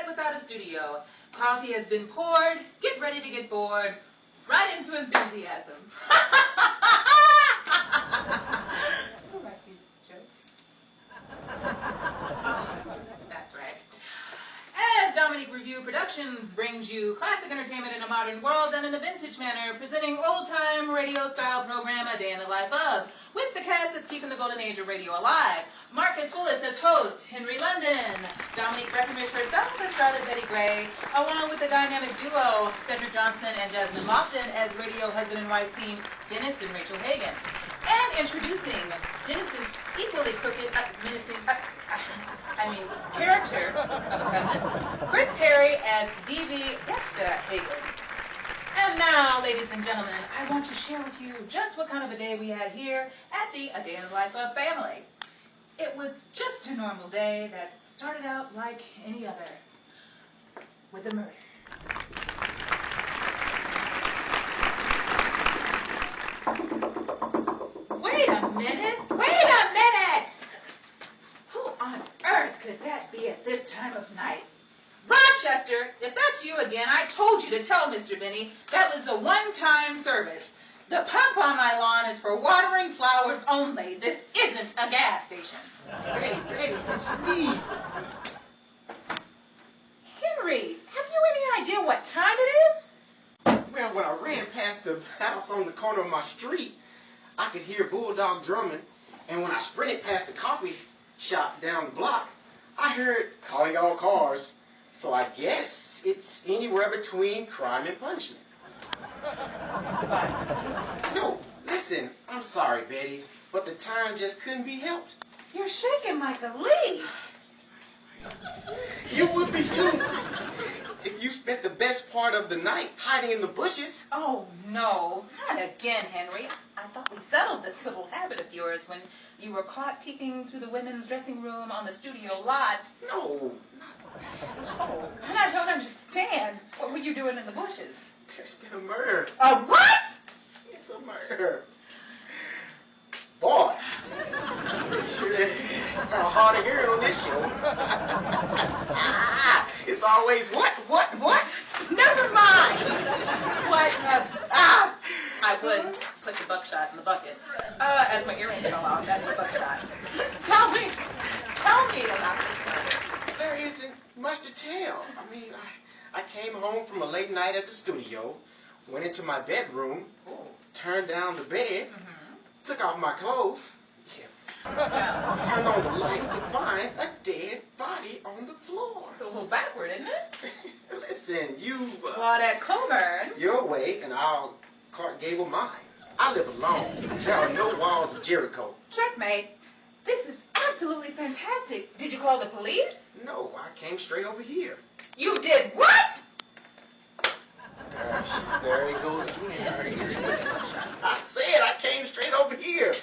without a studio. Coffee has been poured. Get ready to get bored. Right into enthusiasm. Who writes these jokes? Oh, that's right. As Dominique Review Productions brings you classic entertainment in a modern world done in a vintage manner, presenting old-time radio-style program A Day in the Life of, with the cast that's keeping the golden age of radio alive. Marcus Willis as host, Henry London. Dominique Breckenridge herself as Charlotte Betty Gray, along with the dynamic duo, Cedric Johnson and Jasmine Lofton as radio husband and wife team, Dennis and Rachael Hagan. And introducing Dennis's equally crooked, character of a cousin, Chris Terry as DV Dexter Hagan. And now, ladies and gentlemen, I want to share with you just what kind of a day we had here at the A Day in the Life of family. It was just a normal day that started out like any other, with a murder. Wait a minute! Who on earth could that be at this time of night? Rochester, if that's you again, I told you to tell Mr. Benny that was a one-time service. The pump on my lawn is for watering flowers only. This isn't a gas station. Betty, it's me. Henry, have you any idea what time it is? Well, when I ran past the house on the corner of my street, I could hear Bulldog Drummond, and when I sprinted past the coffee shop down the block, I heard calling all cars. So I guess it's anywhere between crime and punishment. Goodbye. No, listen, I'm sorry, Betty, but the time just couldn't be helped. You're shaking like a leaf. You would be too if you spent the best part of the night hiding in the bushes. Oh, no. Not again, Henry. I thought we settled this little habit of yours when you were caught peeping through the women's dressing room on the studio lot. No, not that. Oh, I don't understand. What were you doing in the bushes? There's been a murder. A what? It's a murder. Boy, sure kind of hard to hear it on this show. It's always what? Never mind. What? I would put the buckshot in the bucket. As my earrings fell off, that's the buckshot. Tell me about this murder. There isn't much to tell. I mean, I came home from a late night at the studio, went into my bedroom, turned down the bed, took off my clothes, turned on the lights to find a dead body on the floor. It's a little backward, isn't it? Listen, you... Claudette Coburn. Your way, and I'll Clark Gable mine. I live alone. There are no walls of Jericho. Checkmate. This is absolutely fantastic. Did you call the police? No, I came straight over here. You did what? There he goes again. I said I came straight over here.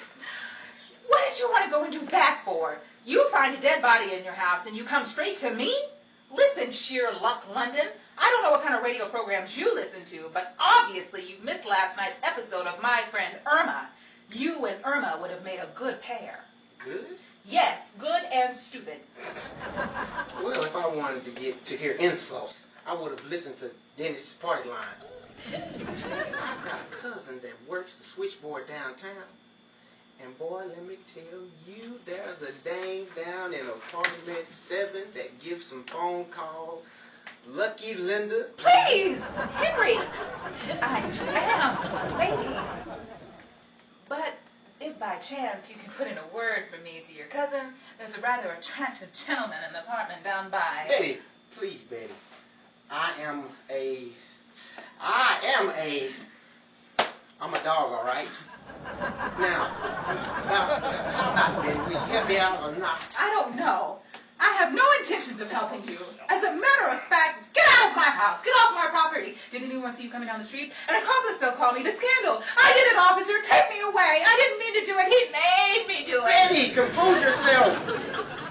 What did you want to go and do that for? You find a dead body in your house and you come straight to me? Listen, sheer luck, London. I don't know what kind of radio programs you listen to, but obviously you missed last night's episode of My Friend Irma. You and Irma would have made a good pair. Good? Yes, good and stupid. Well, if I wanted to get to hear insults, I would have listened to Dennis' party line. I've got a cousin that works the switchboard downtown. And boy, let me tell you, there's a dame down in apartment 7 that gives some phone call. Lucky Linda. Please, Henry, I am waiting. But if by chance you can put in a word for me to your cousin, there's a rather attractive gentleman in the apartment down by. Betty, please, Betty. I'm a dog, all right? Now, how about Betty? Will you help me out or not? I don't know. I have no intentions of helping you. As a matter of fact, get out of my house. Get off my property. Did anyone see you coming down the street? An accomplice, they'll call me. The scandal. I did it, officer. Take me away. I didn't mean to do it. He made me do it. Betty, compose yourself.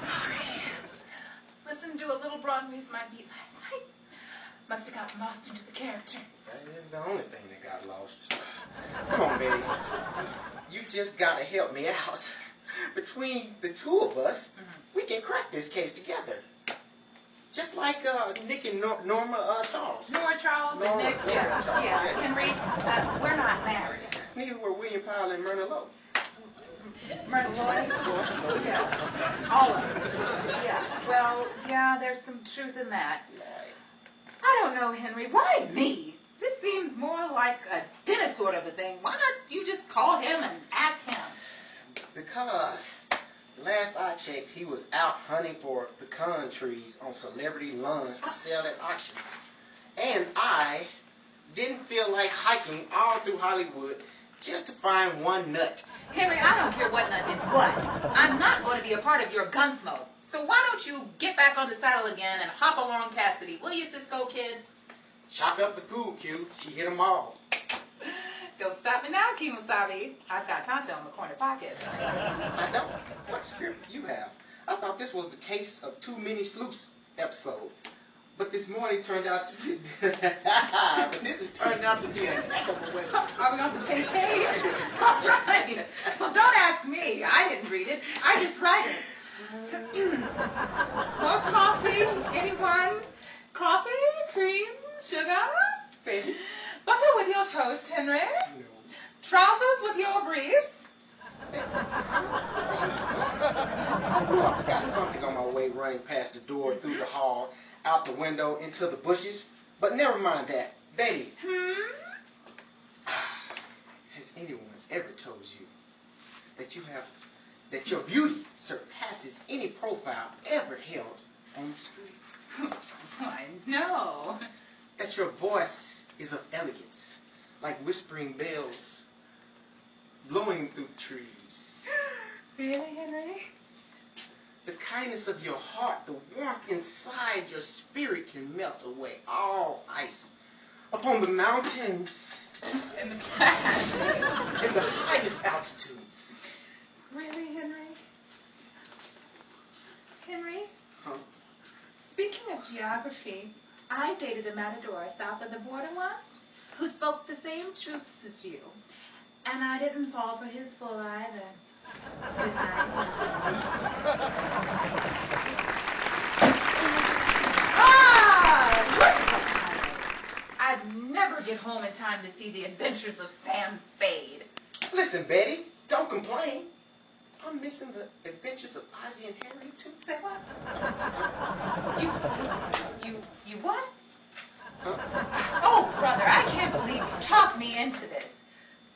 Sorry. Listened to a little Broadway's My Beat last night. Must have gotten lost into the character. That isn't the only thing that got lost. Come on, Betty. You just got to help me out. Between the two of us, we can crack this case together. Just like Nick and Norma Charles. Nora Charles and Nick. Norma Charles, yes. Henry, we're not married. Neither were William Powell and Myrna Lowe. Myrna Lloyd? Yeah. All of them. Yeah. Well, yeah, there's some truth in that. I don't know, Henry. Why me? This seems more like a dinner sort of a thing. Why not you just call him and ask him? Because last I checked, he was out hunting for pecan trees on celebrity lawns to sell at auctions. And I didn't feel like hiking all through Hollywood just to find one nut. Henry, I don't care what nut did what. I'm not going to be a part of your gunsmoke. So why don't you get back on the saddle again and hop along Cassidy, will you, Cisco kid? Chalk up the pool cue. She hit 'em all. Don't stop me now, Kimosabe. I've got Tonto in my corner pocket. I don't. What script you have? I thought this was the case of Too Many Sleuths episode. But this morning turned out to be... but this has turned out to be a heck of a Western. Are we on the same page? All right. Well, don't ask me. I didn't read it. I just write it. More coffee? Anyone? Coffee? Cream? Sugar? Betty? Butter with your toast, Henry? No. Trousers with your briefs? I knew I got something on my way running past the door, through the hall, out the window, into the bushes. But never mind that. Betty. Has anyone ever told you that your beauty surpasses any profile ever held on the street? I know. That your voice is of elegance, like whispering bells blowing through the trees. Really, Henry? The kindness of your heart, the warmth inside your spirit can melt away all ice upon the mountains In the past. in the highest altitudes. Really, Henry? Henry? Huh? Speaking of geography, I dated a matador south of the border once who spoke the same truths as you. And I didn't fall for his bull either. Good night. I'd never get home in time to see the adventures of Sam Spade. Listen, Betty, don't complain. I'm missing the adventures of Ozzie and Harry, too. Say what? You what? Huh? Oh, brother, I can't believe you talked me into this.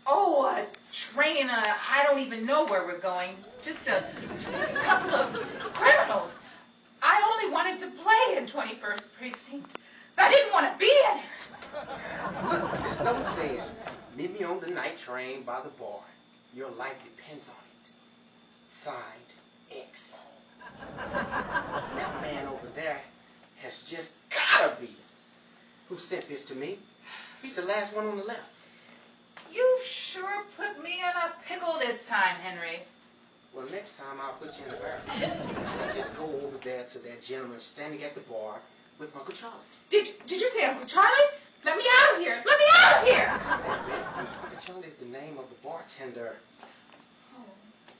Oh, a train, I don't even know where we're going. Just a couple of criminals. I only wanted to play in 21st Precinct. I didn't want to be in it. Look, this note says, meet me on the night train by the bar. Your life depends on it. Signed, X. That man over there has just gotta be who sent this to me. He's the last one on the left. You sure put me in a pickle this time, Henry. Well, next time I'll put you in the barrel. Just go over there to that gentleman standing at the bar with Uncle Charlie. Did you say Uncle Charlie? Let me out of here! Let me out of here! Uncle Charlie is the name of the bartender. Oh.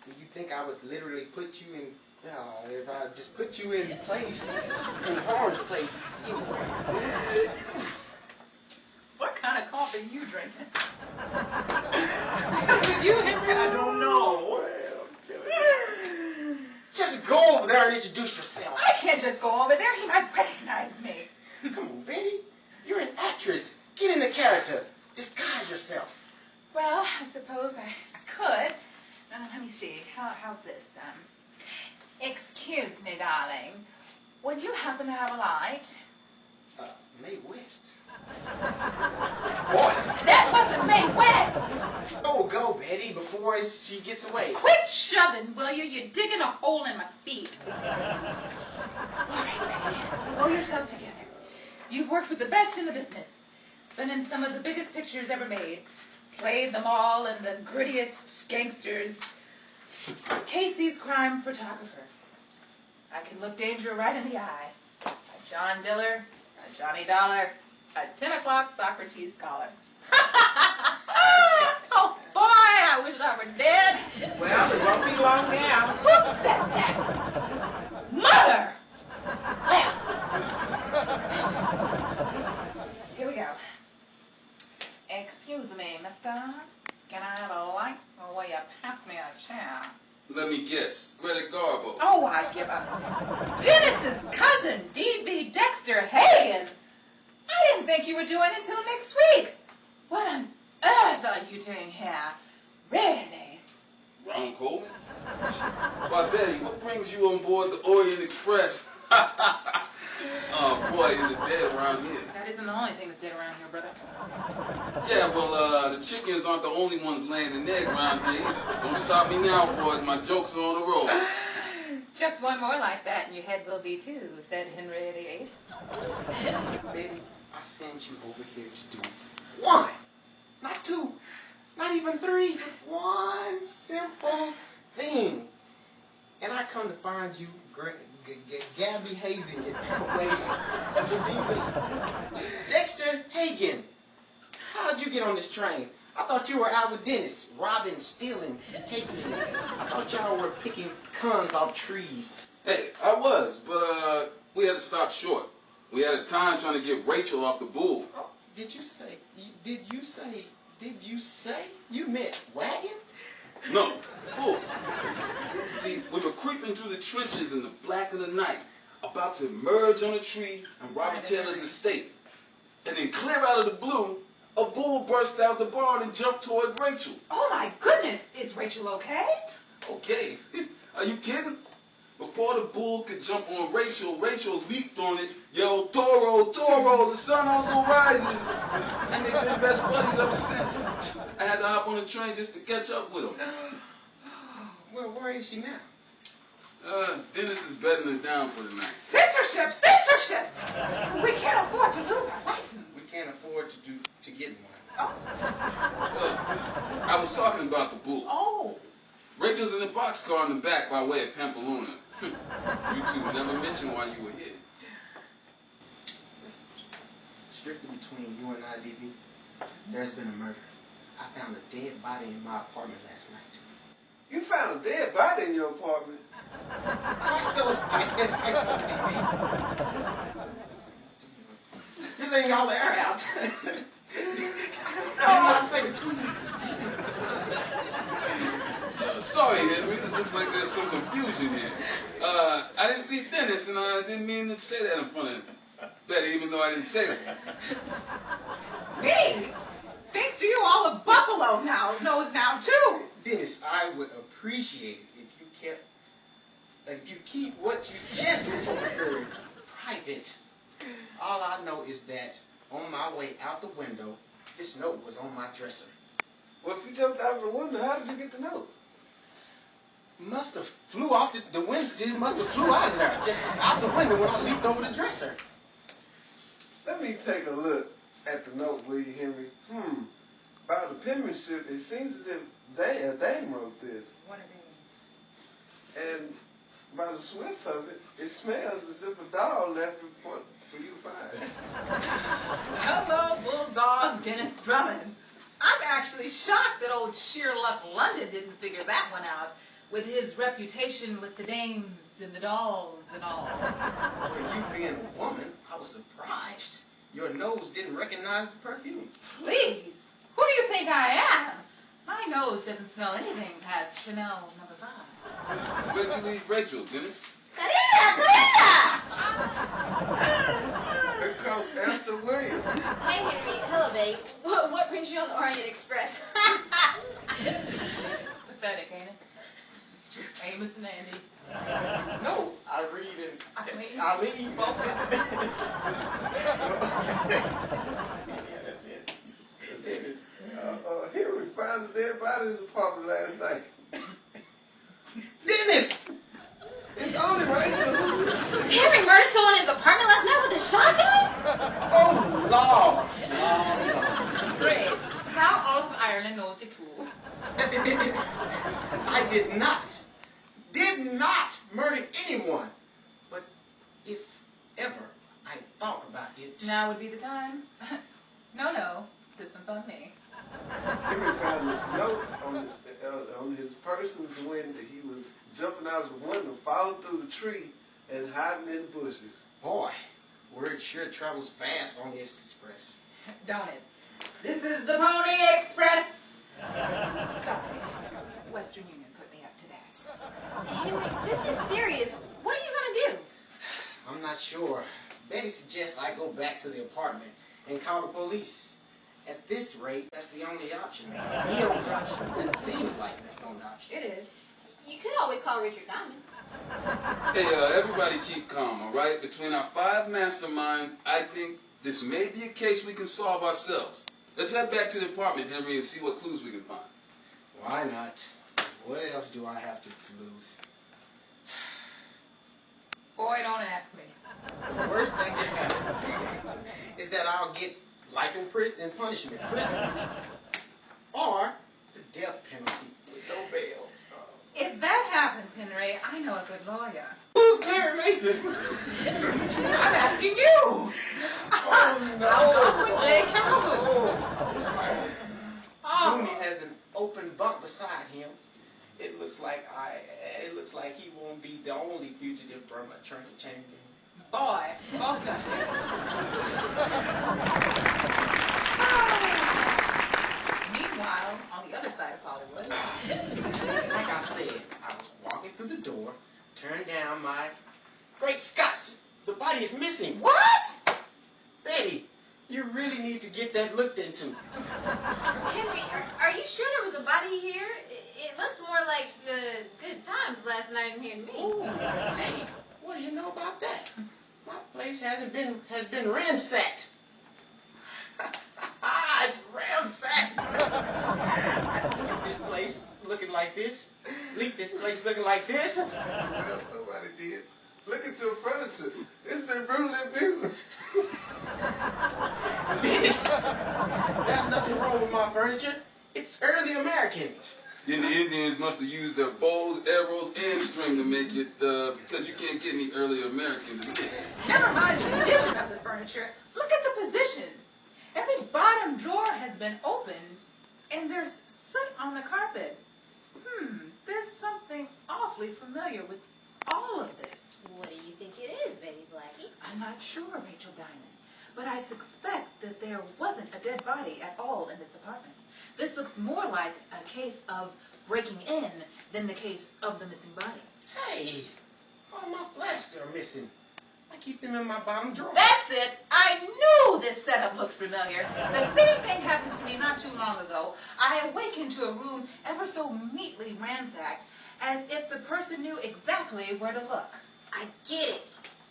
Do you think I would literally put you in, if I just put you in place, in Orange Place, What kind of coffee are you drinking? You, Henry? I don't know. Just go over there and introduce yourself. I can't just go over there. He might recognize me. Come on, Betty. You're an actress. Get in the character. Disguise yourself. Well, I suppose I could. Let me see. How's this? Excuse me, darling. Would you happen to have a light? Mae West. What? That wasn't Mae West! Go, Betty, before she gets away. Quit shoving, will you? You're digging a hole in my feet. All right, Betty. Pull yourself together. You've worked with the best in the business. Been in some of the biggest pictures ever made. Played them all in the grittiest gangsters. Casey's crime photographer. I can look danger right in the eye. A John Diller, a Johnny Dollar, a 10 o'clock Socrates scholar. Oh, boy, I wish I were dead. Well, it won't be long now. Who said that? Mother! Well, Dexter? Can I have a light, or will you pass me a chair? Let me guess. Greta Garbo. Oh, I give up. Dennis's cousin, DV Dexter Hagen. I didn't think you were doing it till next week. What on earth are you doing here? Really? Ron Coleman? Why, Betty, what brings you on board the Orient Express? Oh, boy, is it dead around here. That isn't the only thing that's dead around here, brother. Yeah, well, the chickens aren't the only ones laying an egg around here either. Don't stop me now, boys. My jokes are on the road. Just one more like that and your head will be too, said Henry VIII. Betty, I sent you over here to do one, not two, not even three, but one simple thing. And I come to find you Gabby hazing it 2 ways to DV. Dexter Hagen, how'd you get on this train? I thought you were out with Dennis, robbing, stealing, taking. I thought y'all were picking cons off trees. Hey, I was, but we had to stop short. We had a time trying to get Rachael off the bull. Oh, did you say you meant wagon? No, bull. See, we were creeping through the trenches in the black of the night, about to emerge on a tree on Robert Taylor's estate. And then clear out of the blue, a bull burst out of the barn and jumped toward Rachael. Oh my goodness, is Rachael okay? Okay, are you kidding? Before the bull could jump on Rachael, Rachael leaped on it, yelled, "Toro, Toro, the sun also rises." And they've been best buddies ever since. I had to hop on the train just to catch up with them. Well, where is she now? Dennis is bedding her down for the night. Censorship! Censorship! We can't afford to lose our license. We can't afford to get one. Oh. Well, I was talking about the bull. Oh. Rachel's in the boxcar in the back by way of Pampeluna. You two never mentioned why you were here. Listen, strictly between you and I, DV, there's been a murder. I found a dead body in my apartment last night. You found a dead body in your apartment? Watch those pipes, DV. This ain't y'all air out. I say between you. Sorry, Henry. It looks like there's some confusion here. I didn't see Dennis, and I didn't mean to say that in front of him. Betty, even though I didn't say that. Me? Thanks to you, all of Buffalo now knows now, too. Dennis, I would appreciate it if you keep what you just overheard private. All I know is that on my way out the window, this note was on my dresser. Well, if you jumped out of the window, how did you get the note? Must have flew off the window. It must have flew out of there, just out the window when I leaped over the dresser. Let me take a look at the note, will you, Henry? About the penmanship, it seems as if a dame wrote this. What a name. And by the swift of it, it smells as if a dog left it for you to find. Hello, Bulldog Dennis Drummond. I'm actually shocked that old Sheer Luck London didn't figure that one out, with his reputation with the dames and the dolls and all. Well, you being a woman, I was surprised. Your nose didn't recognize the perfume. Please, who do you think I am? My nose doesn't smell anything past Chanel No. 5. Where'd you leave Rachael, Dennis? Karina! Here comes Esther Williams. Hey, Henry. Hello, Betty. What brings you on the Orient Express? Pathetic, ain't it? Just Amos and Andy. No, I read and Eileen. Yeah, that's it. Dennis, Henry found a dead body in his apartment last night. Dennis! It's only right here. Henry murdered someone in his apartment last night with a shotgun? Oh, Lord. Great. Now all of Ireland knows it too. I did not murder anyone. But if ever I thought about it. Now would be the time. No, this one's on me. Henry found this note on his person when he was jumping out of the window, falling through the tree, and hiding in the bushes. Boy, word sure travels fast on this express. Don't it? This is the Pony Express. Sorry. Western Union put me up to that. Henry, this is serious. What are you going to do? I'm not sure. Betty suggests I go back to the apartment and call the police. At this rate, that's the only option. The only option. It seems like that's the only option. It is. You could always call Richard Diamond. Hey, everybody keep calm, all right? Between our 5 masterminds, I think this may be a case we can solve ourselves. Let's head back to the apartment, Henry, and see what clues we can find. Why not? What else do I have to lose? Boy, don't ask me. The worst thing that can happen is that I'll get life in prison and punishment, imprisonment, or the death penalty with no bail. If that happens, Henry, I know a good lawyer. Who's Claire Mason? I'm asking you. Oh, no. I'm talking with J. Calhoun. Oh. Mooney has an open bunk beside him. It looks like he won't be the only fugitive from a train chain gang. Boy, okay. Meanwhile, on the other side of Hollywood. Like I said, I was walking through the door, turned down my... Great Scott! The body is missing. What? Betty, you really need to get that looked into. Henry, are you sure there was a body here? It looks more like good times last night in here to me. Ooh, hey, what do you know about that? My place has been ransacked. It's ransacked. I don't sleep this place looking like this. Leave this place looking like this. Well, somebody did. Look at your furniture. It's been brutally abused. There's nothing wrong with my furniture. It's early American. Then the Indians must have used their bows, arrows, and string to make it, because you can't get any early Americans. Never mind the condition of the furniture. Look at the position. Every bottom drawer has been opened, and there's soot on the carpet. There's something awfully familiar with all of this. What do you think it is, baby Blackie? I'm not sure, Rachel Diamond, but I suspect that there wasn't a dead body at all in this apartment. This looks more like a case of breaking in than the case of the missing body. Hey, all my flasks are missing. I keep them in my bottom drawer. That's it! I knew this setup looked familiar. The same thing happened to me not too long ago. I awakened to a room ever so neatly ransacked, as if the person knew exactly where to look. I get it.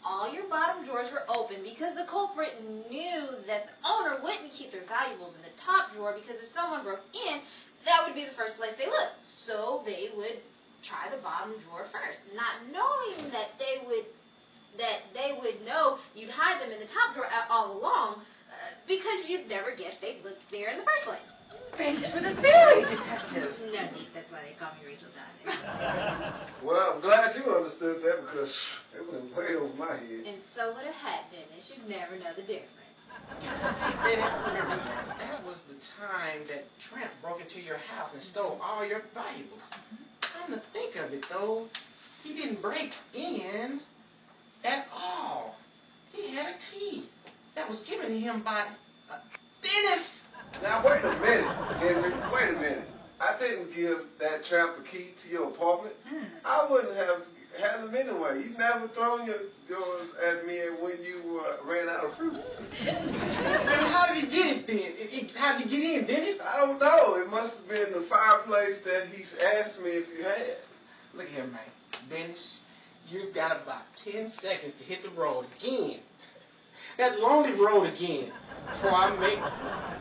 All your bottom drawers were open because the culprit knew that the owner wouldn't keep their valuables in the top drawer because if someone broke in, that would be the first place they looked. So they would try the bottom drawer first, not knowing that they would know you'd hide them in the top drawer all along because you'd never guess they'd look there in the first place. Thanks for the theory, detective. No need. That's why they call me Rachel Diamond. Well, I'm glad you understood that because it went way over my head. And so would a hat, Dennis. You'd never know the difference. Hey, Betty, I remember that. That was the time that Trent broke into your house and stole all your valuables. Come to think of it, though, he didn't break in at all. He had a key that was given to him by Dennis. Now, wait a minute, Henry. Wait a minute. I didn't give that tramp a key to your apartment. I wouldn't have had them anyway. You never thrown yours at me when you ran out of fruit. Then how did he get it then? How did he get in, Dennis? I don't know. It must have been the fireplace that he's asked me if you had. Look here, man. Dennis, you've got about 10 seconds to hit the road again. That lonely road again. Before I make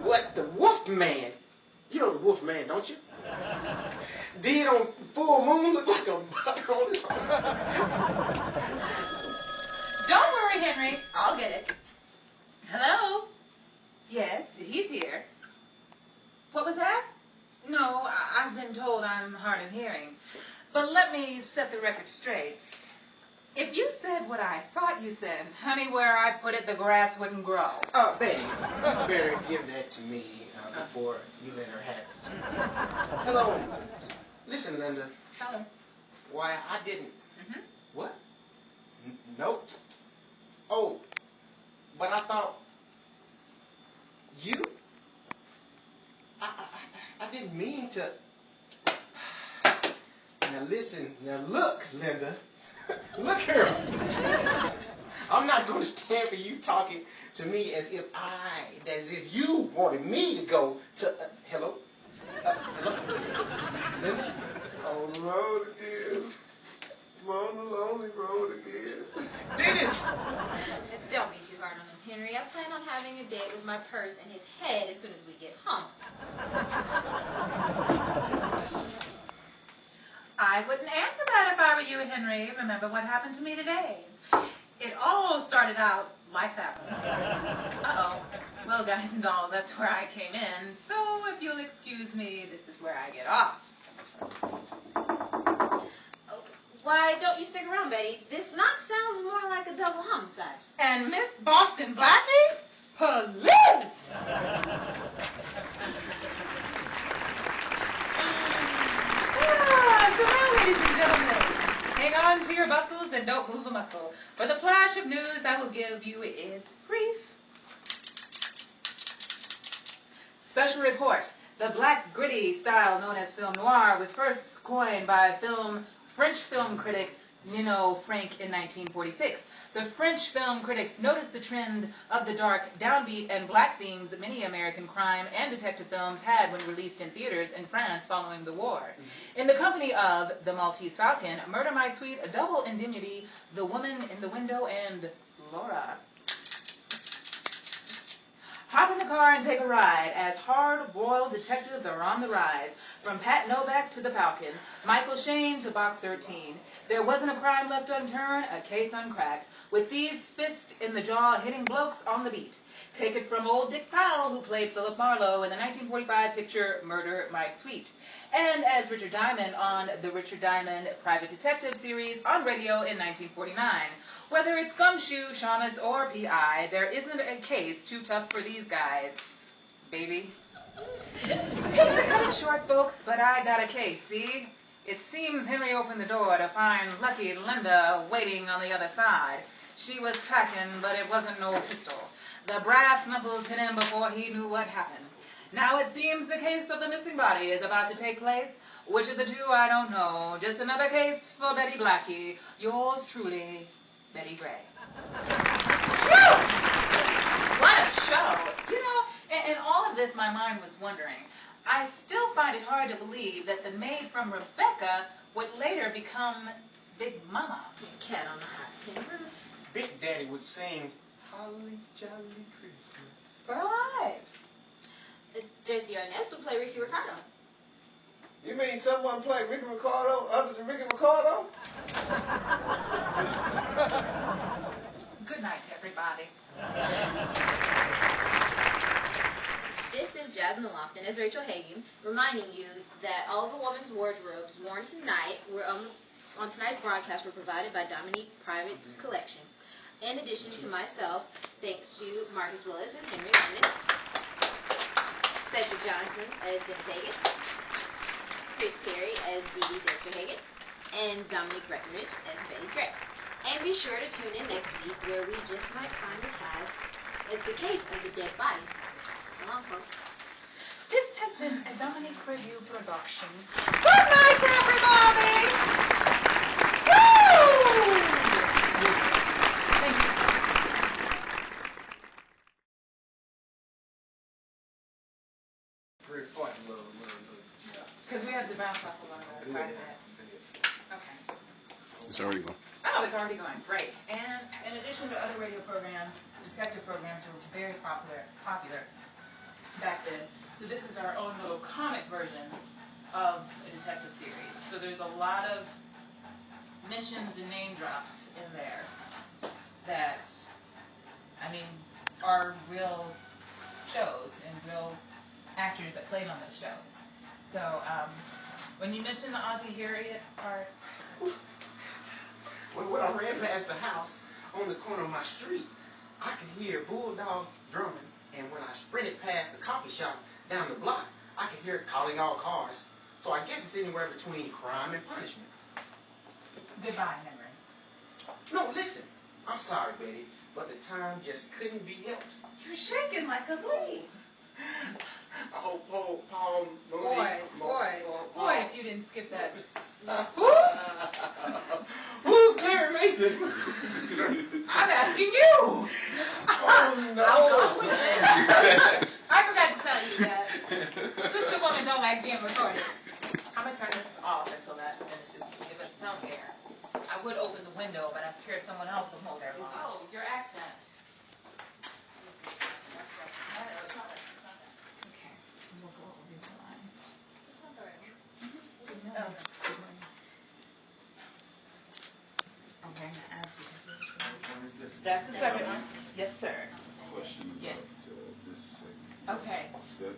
what the Wolf Man. You know the Wolf Man, don't you? Did on full moon look like a butter on toast. Don't worry, Henry. I'll get it. Hello? Yes, he's here. What was that? No, I've been told I'm hard of hearing. But let me set the record straight. If you said what I thought you said, honey, where I put it, the grass wouldn't grow. Betty, you better give that to me before you let her have it. Hello. Listen, Linda. Hello. Why, I didn't... What? Note? Oh, but I thought... You? I didn't mean to... Now listen, now look, Linda. Look here. I'm not going to stand for you talking to me as if you wanted me to go to, hello? Hello? Linda? On the road again. I'm on the lonely road again. Dennis! Don't be too hard on him, Henry. I plan on having a date with my purse and his head as soon as we get home. I wouldn't answer that if I were you, Henry. Remember what happened to me today. It all started out like that. Uh-oh. Well, guys and all, that's where I came in. So if you'll excuse me, this is where I get off. Why don't you stick around, Betty? This knock sounds more like a double homicide. And Miss Boston Blackie? Police! So now, ladies and gentlemen, hang on to your bustles and don't move a muscle. For the flash of news I will give you is brief. Special report. The black gritty style known as film noir was first coined by French film critic Nino Frank in 1946. The French film critics noticed the trend of the dark, downbeat, and black themes that many American crime and detective films had when released in theaters in France following the war. In the company of The Maltese Falcon, Murder My Sweet, Double Indemnity, The Woman in the Window, and Laura. Hop in the car and take a ride as hard-boiled detectives are on the rise. From Pat Novak to the Falcon, Michael Shane to Box 13. There wasn't a crime left unturned, a case uncracked. With these fists in the jaw hitting blokes on the beat. Take it from old Dick Powell, who played Philip Marlowe in the 1945 picture Murder My Sweet. And as Richard Diamond on the Richard Diamond Private Detective series on radio in 1949. Whether it's Gumshoe, Shaughnessy, or P.I., there isn't a case too tough for these guys. Baby. Hate to cut it short, folks, but I got a case, see? It seems Henry opened the door to find lucky Linda waiting on the other side. She was packing, but it wasn't no pistol. The brass knuckles hit him before he knew what happened. Now it seems the case of the missing body is about to take place. Which of the two, I don't know. Just another case for Betty Blackie. Yours truly, Betty Gray. What a show! You know, in all of this, my mind was wondering. I still find it hard to believe that the maid from Rebecca would later become Big Mama. Cat on the hot tin roof. Big Daddy would sing Holly Jolly Christmas. For our lives. Josie Arness would play Ricky Ricardo. You mean someone played Ricky Ricardo other than Ricky Ricardo? Good night, everybody. This is Jasmine Lofton as Rachael Hagan, reminding you that all of the women's wardrobes worn tonight on tonight's broadcast were provided by Dominique Private's collection. In addition to myself, thanks to Marcus Willis as Henry London, Cedric Johnson as Dennis Hagan, Chris Terry as DV Dexter Hagan, and Dominique Breckenridge as Betty Gray. And be sure to tune in next week where we just might find the case of the dead body. So long, folks. This has been a Dominique Review production. Good night, everybody! Woo! Thank you. Pretty funny. Because we have to bounce off a lot of quite a bit. Okay. It's already gone. Oh, it's already going. Great. And in addition to other radio programs, detective programs were very popular back then. So this is our own little comic version of a detective series. So there's a lot of mentions and name drops in there that, I mean, are real shows and real actors that played on those shows. So when you mentioned the Auntie Harriet part, When I ran past the house on the corner of my street, I could hear Bulldog Drummond, and when I sprinted past the coffee shop down the block, I could hear it calling all cars. So I guess it's anywhere between crime and punishment. goodbye, Henry. No, listen. I'm sorry, Betty, but the time just couldn't be helped. You're shaking like a leaf. Paul Mooney. Boy, if you didn't skip that. Who's Claire Mason? I'm asking you. Oh no! I forgot to tell you that. Sister women don't like being recorded. I'm gonna turn this off until that finishes. Give us some air. I would open the window, but I'm scared someone else will hold their lunch. Oh, your accent. Okay. We'll go over this line. It's not the right one. Oh. Okay, I'm gonna ask you. That's the second one. Yes, sir. Question Yes. about this segment. Okay. Is that